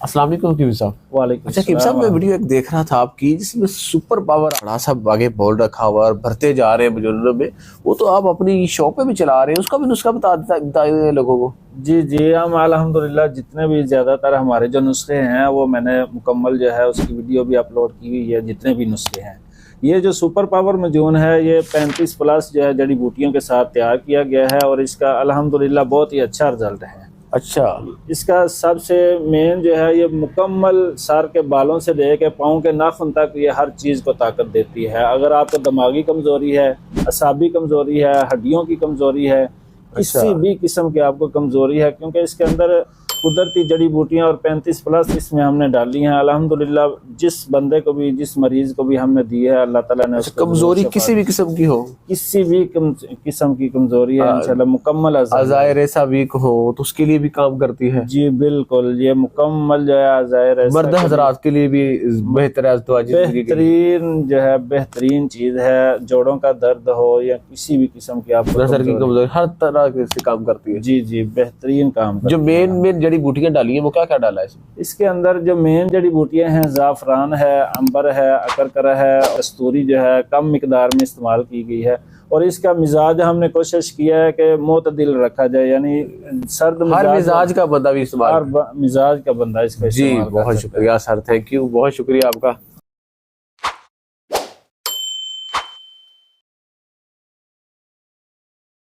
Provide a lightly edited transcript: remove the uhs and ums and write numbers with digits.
अस्सलाम वालेकुम कीवी साहब। वालेकुम अच्छा कीवी साहब, मैं वीडियो एक देख रहा था आपकी जिसमें सुपर पावर बड़ा सा आगे बोल रखा हुआ और भरते जा रहे हैं बुजुर्गों में, वो तो आप अपनी शॉप पे भी चला रहे हैं, उसका भी नुस्खा बताइए लोगों को। जी जी, हम अल्हम्दुलिल्लाह जितने भी ज़्यादातर हमारे जो नुस्खे हैं वो मैंने मुकम्मल जो है उसकी वीडियो भी अपलोड की हुई है। जितने भी नुस्खे हैं, ये जो सुपर पावर मजून है ये 35 प्लस जो है जड़ी बूटियों के साथ तैयार किया गया है और इसका अल्हम्दुलिल्लाह बहुत ही अच्छा रिजल्ट है। अच्छा, इसका सबसे मेन जो है ये मुकम्मल सर के बालों से लेके पाँव के नाखून तक ये हर चीज़ को ताकत देती है। अगर आपको दिमागी कमज़ोरी है, असाबी कमज़ोरी है, हड्डियों की कमज़ोरी है, किसी भी किस्म की आपको कमज़ोरी है, क्योंकि इसके अंदर कुदरती जड़ी बूटियाँ और 35 प्लस इसमें हमने डाली हैं। अल्हम्दुलिल्लाह जिस बंदे को भी, जिस मरीज़ को भी हमने दी है, अल्लाह ताला ने उसको कमजोरी किसी भी किस्म की हो, किसी भी किस्म की कमज़ोरी है इंशाल्लाह मुकम्मल अज़ायर ऐसा वीक हो तो उसके लिए भी काम करती है। जी बिल्कुल, ये मुकम्मल जो है अज़ायर मर्द हजरात के लिए भी बेहतर है, बेहतरीन जो है बेहतरीन चीज़ है। जोड़ों का दर्द हो या किसी भी किस्म की आपको नजर की कमजोरी, हर तरह से काम करती है। जी जी, बेहतरीन काम जो मेन जड़ी बूटियां डाली है वो क्या क्या डाला है इसमें? इसके अंदर जो मेन जड़ी बूटियां हैं, ज़ाफ़रान है, अंबर है, अकरकरा है, कस्तूरी जो है कम मिकदार में इस्तेमाल की गई है। और इसका मिजाज हमने कोशिश किया है कि मोतदिल रखा जाए, यानी सर्द हर मिजाज का बंदा भी इस्तेमाल, हर मिजाज का बंदा इसका जी। बहुत शुक्रिया सर, थैंक यू, बहुत शुक्रिया आपका।